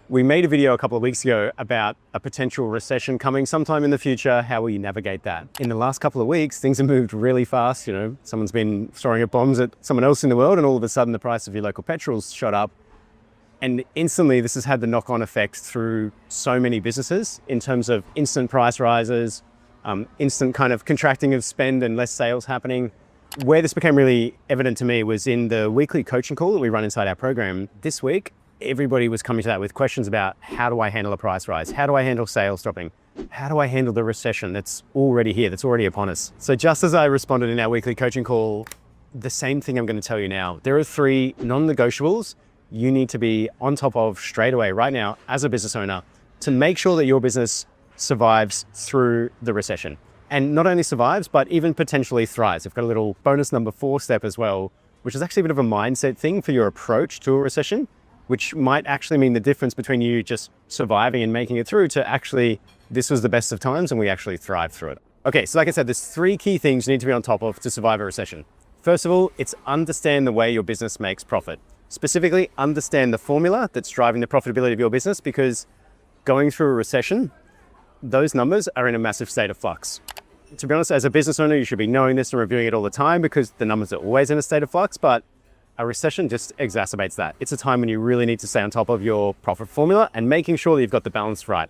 We made a video a couple of weeks ago about a potential recession coming sometime in the future. How will you navigate that? In the last couple of weeks, things have moved really fast. Someone's been throwing up bombs at someone else in the world, and all of a sudden the price of your local petrol's shot up. And instantly this has had the knock-on effect through so many businesses in terms of instant price rises, instant kind of contracting of spend and less sales happening. Where this became really evident to me was in the weekly coaching call that we run inside our program this week. Everybody was coming to that with questions about, how do I handle a price rise? How do I handle sales dropping? How do I handle the recession that's already here, that's already upon us? So just as I responded in our weekly coaching call, the same thing I'm going to tell you now. There are 3 non-negotiables you need to be on top of straight away right now as a business owner to make sure that your business survives through the recession. And not only survives, but even potentially thrives. I've got a little bonus number 4 step as well, which is actually a bit of a mindset thing for your approach to a recession, which might actually mean the difference between you just surviving and making it through to actually, this was the best of times and we actually thrived through it. Okay, so like I said, there's 3 key things you need to be on top of to survive a recession. First of all, it's understand the way your business makes profit. Specifically, understand the formula that's driving the profitability of your business, because going through a recession, those numbers are in a massive state of flux. To be honest, as a business owner, you should be knowing this and reviewing it all the time because the numbers are always in a state of flux, but a recession just exacerbates that. It's a time when you really need to stay on top of your profit formula and making sure that you've got the balance right.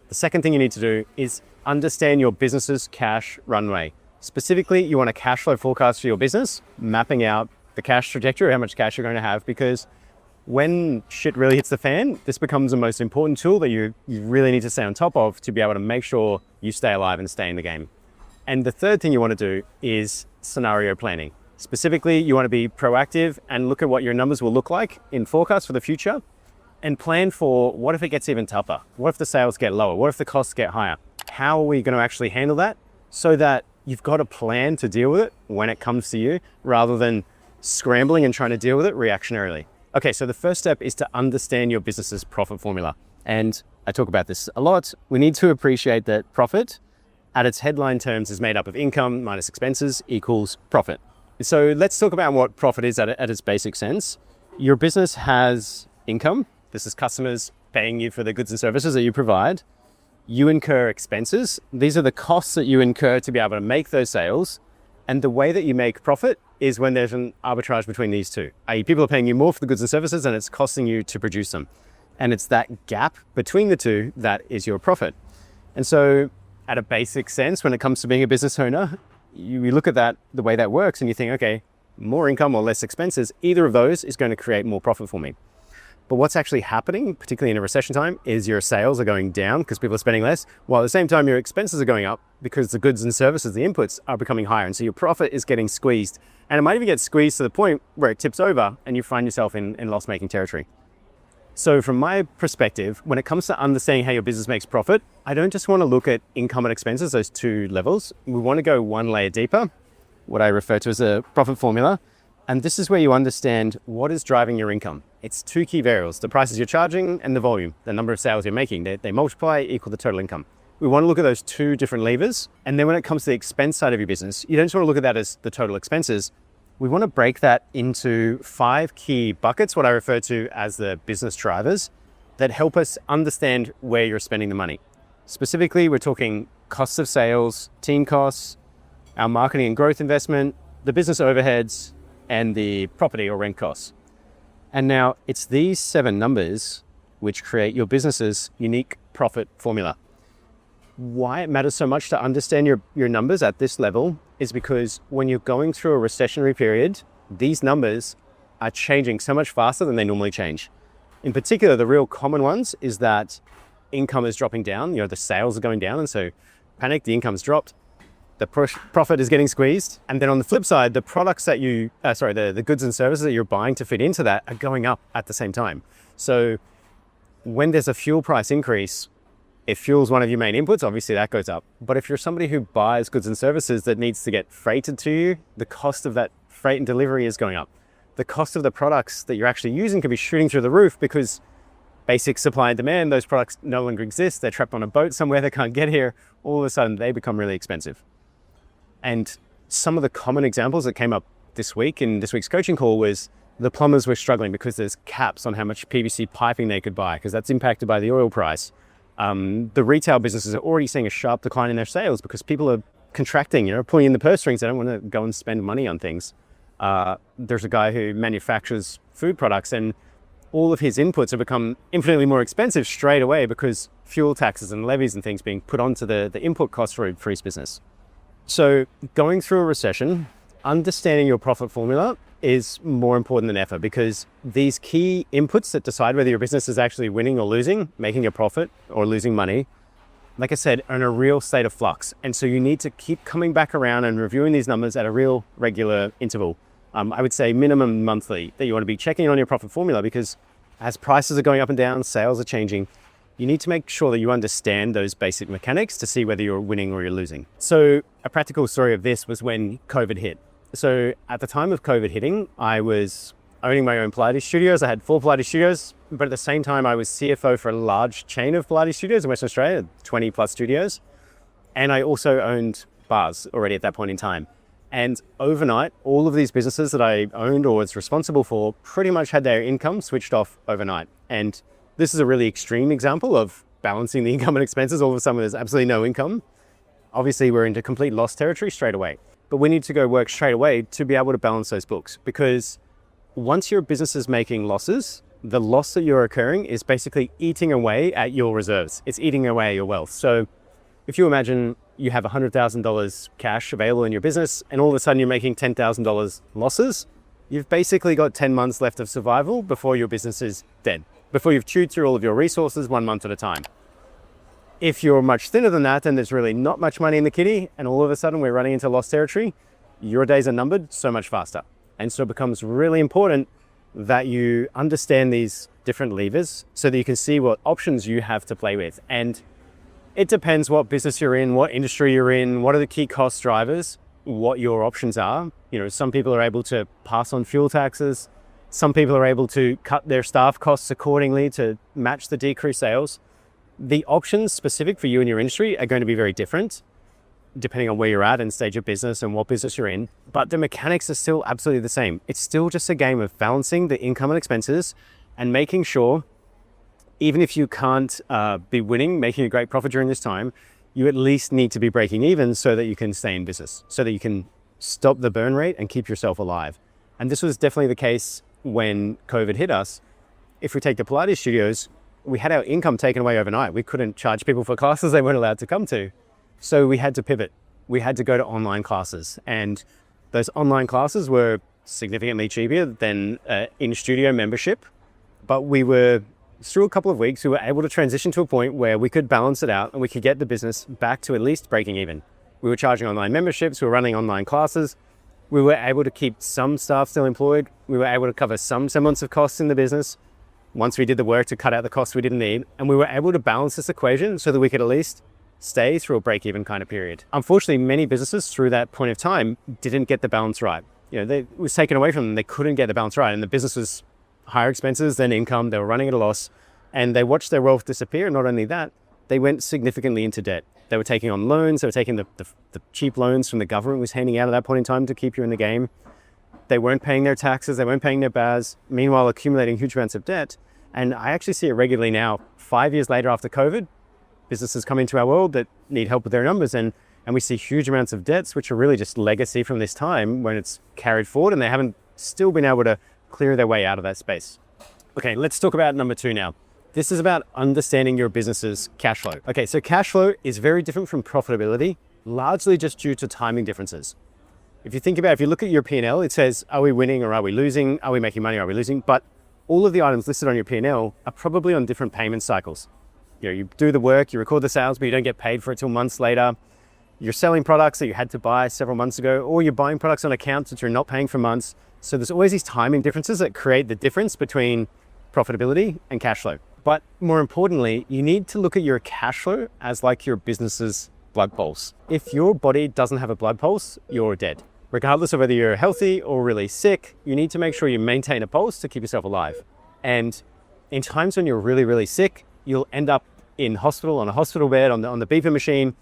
The second thing you need to do is understand your business's cash runway. Specifically, you want a cash flow forecast for your business, mapping out the cash trajectory, how much cash you're going to have, because when shit really hits the fan, this becomes the most important tool that you really need to stay on top of to be able to make sure you stay alive and stay in the game. And the third thing you want to do is scenario planning. Specifically, you want to be proactive and look at what your numbers will look like in forecasts for the future and plan for, what if it gets even tougher? What if the sales get lower? What if the costs get higher? How are we going to actually handle that so that you've got a plan to deal with it when it comes to you, rather than scrambling and trying to deal with it reactionarily? Okay, so the first step is to understand your business's profit formula. And I talk about this a lot. We need to appreciate that profit, at its headline terms, is made up of income minus expenses equals profit. So let's talk about what profit is at its basic sense. Your business has income. This is customers paying you for the goods and services that you provide. You incur expenses. These are the costs that you incur to be able to make those sales. And the way that you make profit is when there's an arbitrage between these two, i.e. people are paying you more for the goods and services and it's costing you to produce them. And it's that gap between the two that is your profit. And so at a basic sense, when it comes to being a business owner, you look at that, the way that works, and you think, okay, more income or less expenses, either of those is going to create more profit for me. But what's actually happening, particularly in a recession time, is your sales are going down because people are spending less, while at the same time your expenses are going up because the goods and services, the inputs, are becoming higher. And so your profit is getting squeezed. And it might even get squeezed to the point where it tips over and you find yourself in loss-making territory. So from my perspective, when it comes to understanding how your business makes profit, I don't just want to look at income and expenses, those 2 levels. We want to go one layer deeper, what I refer to as a profit formula. And this is where you understand what is driving your income. It's 2 key variables: the prices you're charging and the volume, the number of sales you're making. They multiply, equal the total income. We want to look at those 2 different levers. And then when it comes to the expense side of your business, you don't just want to look at that as the total expenses. We want to break that into 5 key buckets, what I refer to as the business drivers, that help us understand where you're spending the money. Specifically, we're talking costs of sales, team costs, our marketing and growth investment, the business overheads, and the property or rent costs. And now it's these 7 numbers which create your business's unique profit formula. Why it matters so much to understand your numbers at this level is because when you're going through a recessionary period, these numbers are changing so much faster than they normally change. In particular, the real common ones is that income is dropping down, the sales are going down, and so panic, the income's dropped, the profit is getting squeezed. And then on the flip side, the products that the goods and services that you're buying to fit into that are going up at the same time. So when there's a fuel price increase, if fuel's one of your main inputs, obviously that goes up. But if you're somebody who buys goods and services that needs to get freighted to you, the cost of that freight and delivery is going up. The cost of the products that you're actually using can be shooting through the roof because basic supply and demand, those products no longer exist. They're trapped on a boat somewhere, they can't get here. All of a sudden, they become really expensive. And some of the common examples that came up this week in this week's coaching call was The plumbers were struggling because there's caps on how much PVC piping they could buy because that's impacted by the oil price. The retail businesses are already seeing a sharp decline in their sales because people are contracting, pulling in the purse strings. They don't want to go and spend money on things. There's a guy who manufactures food products, and all of his inputs have become infinitely more expensive straight away because fuel taxes and levies and things being put onto the input costs for his business. So going through a recession, understanding your profit formula is more important than ever because these key inputs that decide whether your business is actually winning or losing, making a profit or losing money, like I said, are in a real state of flux. And so you need to keep coming back around and reviewing these numbers at a real regular interval. I would say minimum monthly that you want to be checking on your profit formula because as prices are going up and down, sales are changing, you need to make sure that you understand those basic mechanics to see whether you're winning or you're losing. So a practical story of this was when COVID hit. So at the time of COVID hitting, I was owning my own Pilates studios. I had 4 Pilates studios, but at the same time, I was CFO for a large chain of Pilates studios in Western Australia, 20 plus studios. And I also owned bars already at that point in time. And overnight, all of these businesses that I owned or was responsible for pretty much had their income switched off overnight. And this is a really extreme example of balancing the income and expenses. All of a sudden, there's absolutely no income. Obviously, we're into complete loss territory straight away. But we need to go work straight away to be able to balance those books because once your business is making losses, the loss that you're incurring is basically eating away at your reserves. It's eating away at your wealth. So if you imagine you have $100,000 cash available in your business and all of a sudden you're making $10,000 losses, you've basically got 10 months left of survival before your business is dead, before you've chewed through all of your resources 1 month at a time. If you're much thinner than that and there's really not much money in the kitty and all of a sudden we're running into loss territory, your days are numbered so much faster. And so it becomes really important that you understand these different levers so that you can see what options you have to play with. And it depends what business you're in, what industry you're in, what are the key cost drivers, what your options are. Some people are able to pass on fuel taxes. Some people are able to cut their staff costs accordingly to match the decreased sales. The options specific for you and your industry are going to be very different depending on where you're at and stage of business and what business you're in. But the mechanics are still absolutely the same. It's still just a game of balancing the income and expenses and making sure, even if you can't be winning, making a great profit during this time, you at least need to be breaking even so that you can stay in business, so that you can stop the burn rate and keep yourself alive. And this was definitely the case when COVID hit us. If we take the Pilates studios, we had our income taken away overnight. We couldn't charge people for classes they weren't allowed to come to. So we had to pivot. We had to go to online classes. And those online classes were significantly cheaper than in-studio membership. But we were, through a couple of weeks, we were able to transition to a point where we could balance it out and we could get the business back to at least breaking even. We were charging online memberships, we were running online classes. We were able to keep some staff still employed. We were able to cover some semblance of costs in the business once we did the work to cut out the costs we didn't need. And we were able to balance this equation so that we could at least stay through a break-even kind of period. Unfortunately, many businesses through that point of time didn't get the balance right. It was taken away from them. They couldn't get the balance right. And the business was higher expenses than income. They were running at a loss and they watched their wealth disappear. And not only that, they went significantly into debt. They were taking on loans. They were taking the cheap loans from the government was handing out at that point in time to keep you in the game. They weren't paying their taxes. They weren't paying their BAS, meanwhile accumulating huge amounts of debt. And I actually see it regularly now, 5 years later after COVID, businesses come into our world that need help with their numbers and we see huge amounts of debts, which are really just legacy from this time when it's carried forward and they haven't still been able to clear their way out of that space. Okay, let's talk about number 2 now. This is about understanding your business's cash flow. Okay, so cash flow is very different from profitability, largely just due to timing differences. If you look at your P&L, it says, are we winning or are we losing? Are we making money or are we losing? But all of the items listed on your P&L are probably on different payment cycles. You do the work, you record the sales, but you don't get paid for it till months later. You're selling products that you had to buy several months ago, or you're buying products on account that you're not paying for months. So there's always these timing differences that create the difference between profitability and cash flow. But more importantly, you need to look at your cash flow as like your business's blood pulse. If your body doesn't have a blood pulse, you're dead. Regardless of whether you're healthy or really sick, you need to make sure you maintain a pulse to keep yourself alive. And in times when you're really, really sick, you'll end up in hospital, on a hospital bed, on the beeper machine,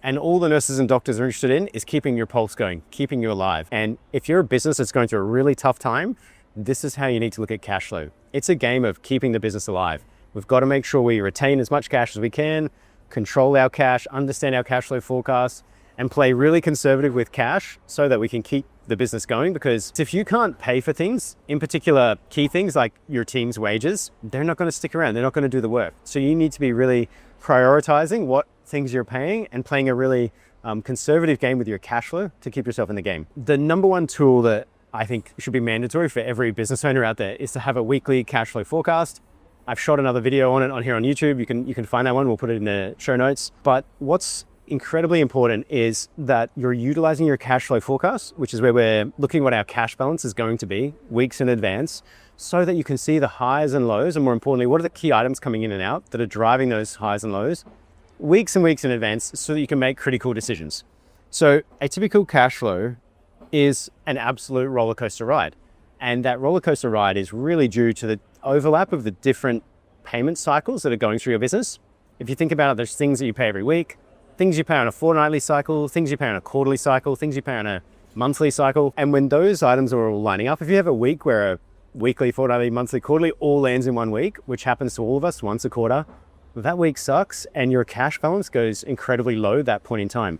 and all the nurses and doctors are interested in is keeping your pulse going, keeping you alive. And if you're a business that's going through a really tough time, this is how you need to look at cash flow. It's a game of keeping the business alive. We've got to make sure we retain as much cash as we can, control our cash, understand our cash flow forecasts, and play really conservative with cash so that we can keep the business going. Because if you can't pay for things, in particular key things like your team's wages, they're not going to stick around. They're not going to do the work. So you need to be really prioritizing what things you're paying and playing a really conservative game with your cash flow to keep yourself in the game. The number one tool that I think should be mandatory for every business owner out there is to have a weekly cash flow forecast. I've shot another video on it on here on YouTube. You can find that one. We'll put it in the show notes. But what's incredibly important is that you're utilizing your cash flow forecast, which is where we're looking what our cash balance is going to be weeks in advance, so that you can see the highs and lows, and more importantly, what are the key items coming in and out that are driving those highs and lows weeks and weeks in advance, so that you can make critical decisions. So a typical cash flow is an absolute roller coaster ride. And that roller coaster ride is really due to the overlap of the different payment cycles that are going through your business. If you think about it, there's things that you pay every week, things you pay on a fortnightly cycle, things you pay on a quarterly cycle, things you pay on a monthly cycle. And when those items are all lining up, if you have a week where a weekly, fortnightly, monthly, quarterly all lands in 1 week, which happens to all of us once a quarter, that week sucks and your cash balance goes incredibly low at that point in time.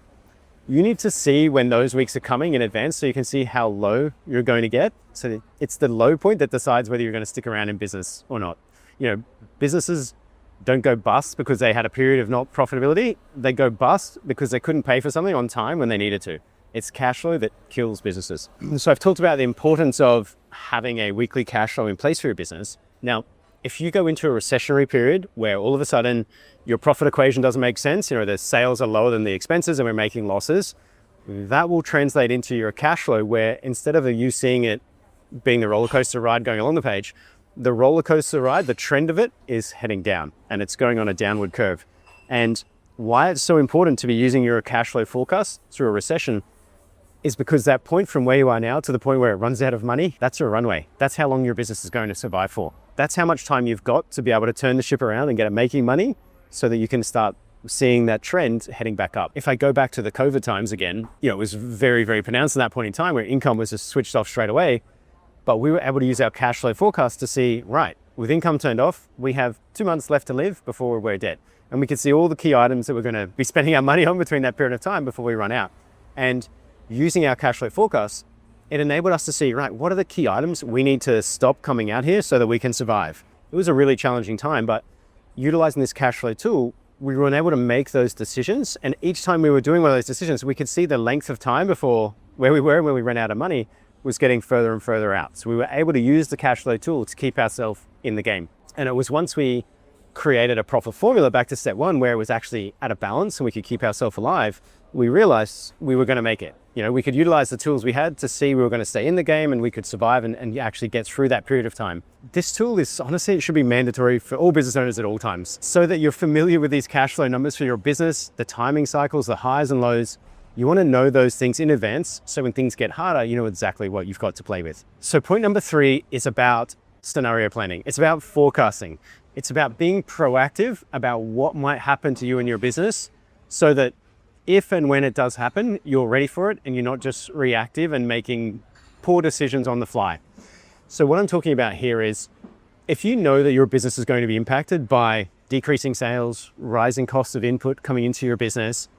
You need to see when those weeks are coming in advance so you can see how low you're going to get. So it's the low point that decides whether you're going to stick around in business or not. You know, businesses don't go bust because they had a period of not profitability. They go bust because they couldn't pay for something on time when they needed to. It's cash flow that kills businesses. So I've talked about the importance of having a weekly cash flow in place for your business. Now, if you go into a recessionary period where all of a sudden your profit equation doesn't make sense, you know, the sales are lower than the expenses and we're making losses, that will translate into your cash flow, where instead of you seeing it being the roller coaster ride going along the page, the roller coaster ride, the trend of it is heading down and it's going on a downward curve. And why it's so important to be using your cash flow forecast through a recession is because that point from where you are now to the point where it runs out of money, that's your runway. That's how long your business is going to survive for. That's how much time you've got to be able to turn the ship around and get it making money so that you can start seeing that trend heading back up. If I go back to the COVID times again, you know, it was very, very pronounced at that point in time where income was just switched off straight away. But we were able to use our cash flow forecast to see, right, with income turned off, we have 2 months left to live before we're dead. And we could see all the key items that we're going to be spending our money on between that period of time before we run out. And using our cash flow forecast, it enabled us to see, right, what are the key items we need to stop coming out here so that we can survive? It was a really challenging time, but utilizing this cash flow tool, we were able to make those decisions. And each time we were doing one of those decisions, we could see the length of time before where we were when we ran out of money was getting further and further out. So we were able to use the cash flow tool to keep ourselves in the game. And it was once we created a profit formula back to step one, where it was actually at a balance and we could keep ourselves alive, we realized we were going to make it. You know, we could utilize the tools we had to see we were going to stay in the game and we could survive and actually get through that period of time. This tool is, honestly, it should be mandatory for all business owners at all times, so that you're familiar with these cash flow numbers for your business, the timing cycles, the highs and lows. You want to know those things in advance, so when things get harder, you know exactly what you've got to play with. So point number 3 is about scenario planning. It's about forecasting. It's about being proactive about what might happen to you and your business, so that if and when it does happen, you're ready for it and you're not just reactive and making poor decisions on the fly. So what I'm talking about here is, if you know that your business is going to be impacted by decreasing sales, rising costs of input coming into your business,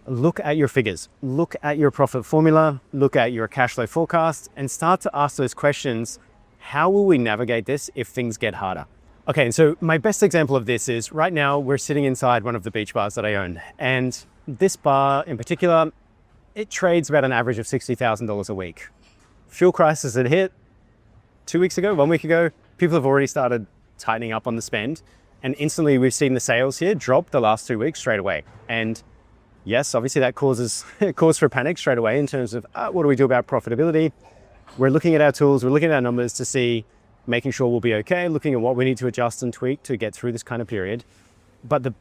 look at your figures, look at your profit formula, look at your cash flow forecast, and start to ask those questions. How will we navigate this if things get harder? Okay, and so my best example of this is right now we're sitting inside one of the beach bars that I own. And this bar in particular, it trades about an average of $60,000 a week. Fuel crisis had hit 2 weeks ago, 1 week ago. People have already started tightening up on the spend. And instantly we've seen the sales here drop the last 2 weeks straight away. And yes, obviously that causes cause for panic straight away in terms of what do we do about profitability? We're looking at our tools, we're looking at our numbers to see, making sure we'll be okay, looking at what we need to adjust and tweak to get through this kind of period. But the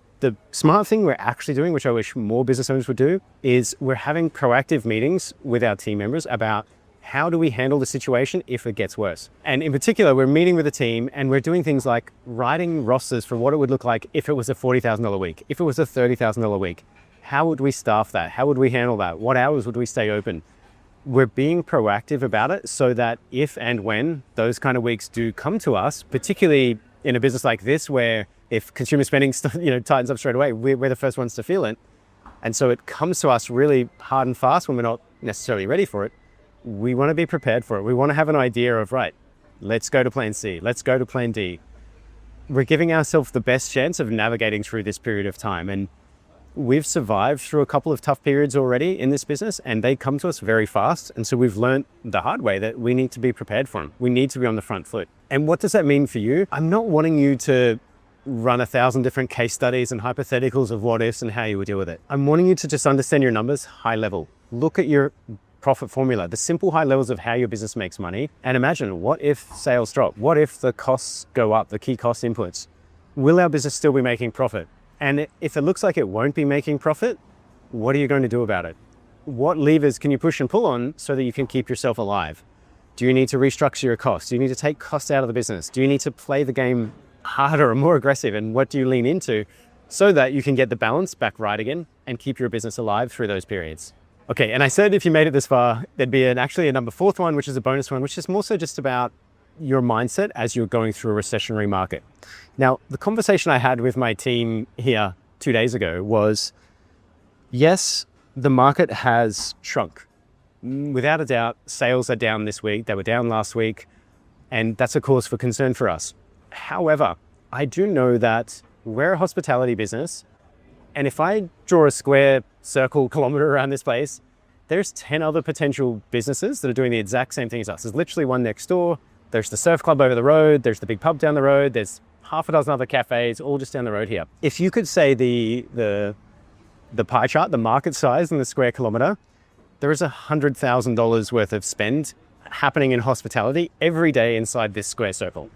smart thing we're actually doing, which I wish more business owners would do, is we're having proactive meetings with our team members about how do we handle the situation if it gets worse. And in particular, we're meeting with the team and we're doing things like writing rosters for what it would look like if it was a $40,000 week, if it was a $30,000 week. How would we staff that? How would we handle that? What hours would we stay open? we're being proactive about it so that if and when those kind of weeks do come to us, particularly in a business like this, where if consumer spending tightens up straight away, we're the first ones to feel it. And so it comes to us really hard and fast when we're not necessarily ready for it. We want to be prepared for it. We want to have an idea of, right, let's go to plan C, let's go to plan D. We're giving ourselves the best chance of navigating through this period of time. And we've survived through a couple of tough periods already in this business, and they come to us very fast. And so we've learned the hard way that we need to be prepared for them. We need to be on the front foot. And what does that mean for you? I'm not wanting you to run 1,000 different case studies and hypotheticals of what ifs and how you would deal with it. I'm wanting you to just understand your numbers high level. Look at your profit formula, the simple high levels of how your business makes money, and imagine, what if sales drop? What if the costs go up, the key cost inputs? Will our business still be making profit? And if it looks like it won't be making profit, what are you going to do about it? What levers can you push and pull on so that you can keep yourself alive? Do you need to restructure your costs? Do you need to take costs out of the business? Do you need to play the game harder or more aggressive? And what do you lean into so that you can get the balance back right again and keep your business alive through those periods? Okay, and I said if you made it this far, there'd be actually a number 4th one, which is a bonus one, which is more so just about your mindset as you're going through a recessionary market. Now, the conversation I had with my team here 2 days ago was, yes, the market has shrunk. Without a doubt, sales are down this week. They were down last week, and that's a cause for concern for us. However, I do know that we're a hospitality business, and if I draw a square circle kilometer around this place, there's 10 other potential businesses that are doing the exact same thing as us. There's literally one next door. There's the surf club over the road. There's the big pub down the road. There's half a dozen other cafes, all just down the road here. If you could say the pie chart, the market size in the square kilometer, there is $100,000 worth of spend happening in hospitality every day inside this square circle.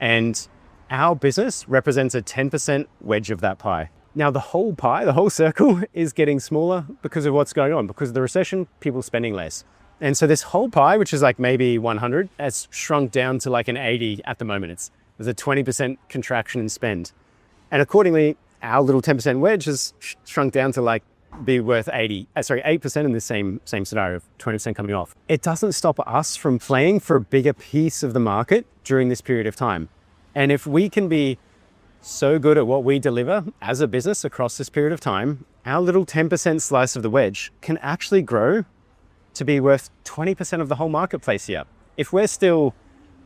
And our business represents a 10% wedge of that pie. Now, the whole pie, the whole circle is getting smaller because of what's going on. Because of the recession, people spending less. And so this whole pie, which is like maybe 100, has shrunk down to like an 80 at the moment. There's a 20% contraction in spend. And accordingly, our little 10% wedge has shrunk down to like be worth 8% in the same scenario of 20% coming off. It doesn't stop us from playing for a bigger piece of the market during this period of time. And if we can be so good at what we deliver as a business across this period of time, our little 10% slice of the wedge can actually grow to be worth 20% of the whole marketplace here. If we're still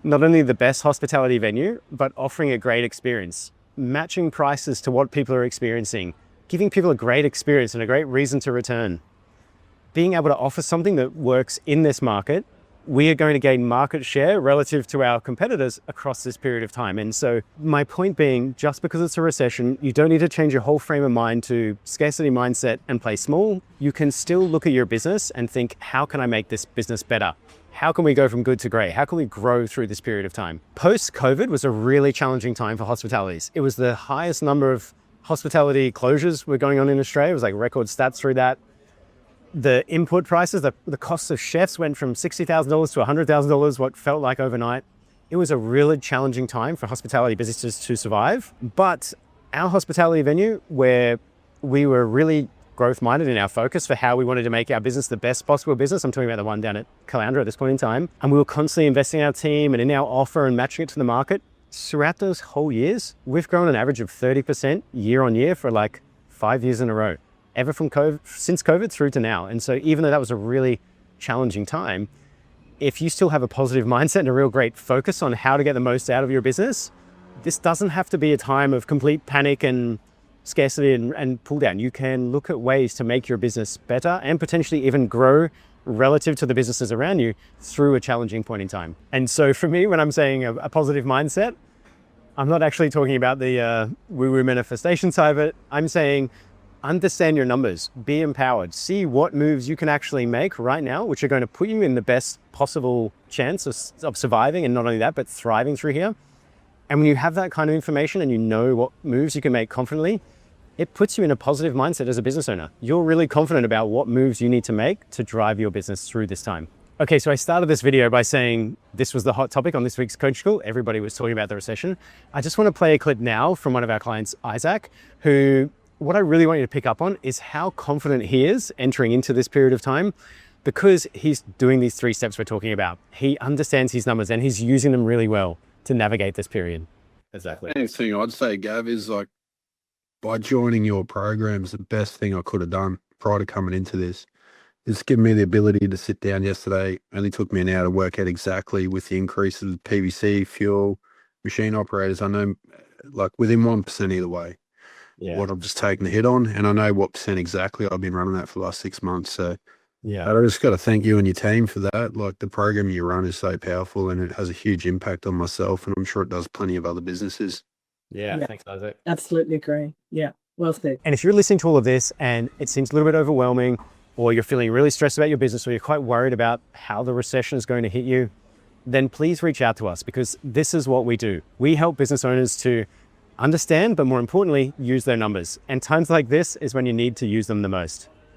not only the best hospitality venue, but offering a great experience, matching prices to what people are experiencing, giving people a great experience and a great reason to return, being able to offer something that works in this market, we are going to gain market share relative to our competitors across this period of time. And so my point being, just because it's a recession, you don't need to change your whole frame of mind to scarcity mindset and play small. You can still look at your business and think, how can I make this business better? How can we go from good to great? How can we grow through this period of time? Post-COVID was a really challenging time for hospitalities. It was the highest number of hospitality closures were going on in Australia. It was like record stats through that. The input prices, the costs of chefs went from $60,000 to $100,000, what felt like overnight. It was a really challenging time for hospitality businesses to survive. But our hospitality venue, where we were really growth-minded in our focus for how we wanted to make our business the best possible business, I'm talking about the one down at Caloundra at this point in time, and we were constantly investing in our team and in our offer and matching it to the market. Throughout those whole years, we've grown an average of 30% year on year for like 5 years in a row. Ever from COVID, since COVID through to now. And so even though that was a really challenging time, if you still have a positive mindset and a real great focus on how to get the most out of your business, this doesn't have to be a time of complete panic and scarcity and pull down. You can look at ways to make your business better and potentially even grow relative to the businesses around you through a challenging point in time. And so for me, when I'm saying a positive mindset, I'm not actually talking about the woo-woo manifestation side of it. I'm saying, understand your numbers, be empowered, see what moves you can actually make right now, which are going to put you in the best possible chance of surviving, and not only that, but thriving through here. And when you have that kind of information and you know what moves you can make confidently, it puts you in a positive mindset as a business owner. You're really confident about what moves you need to make to drive your business through this time. Okay, so I started this video by saying this was the hot topic on this week's coach call. Everybody was talking about the recession. I just want to play a clip now from one of our clients, Isaac, who, what I really want you to pick up on is how confident he is entering into this period of time, because he's doing these 3 steps we're talking about. He understands his numbers and he's using them really well to navigate this period. Exactly. The thing I'd say, Gav, is like, by joining your programs, the best thing I could have done prior to coming into this. It's given me the ability to sit down yesterday. It only took me an hour to work out exactly with the increase of PVC, fuel, machine operators. I know like within 1% either way, what I've just taken the hit on. And I know what percent exactly. I've been running that for the last 6 months. So I just got to thank you and your team for that. Like the program you run is so powerful and it has a huge impact on myself. And I'm sure it does plenty of other businesses. Yeah. Thanks, Isaac. Absolutely agree. Yeah. Well said. And if you're listening to all of this and it seems a little bit overwhelming, or you're feeling really stressed about your business, or you're quite worried about how the recession is going to hit you, then please reach out to us, because this is what we do. We help business owners to understand, but more importantly, use their numbers. And times like this is when you need to use them the most.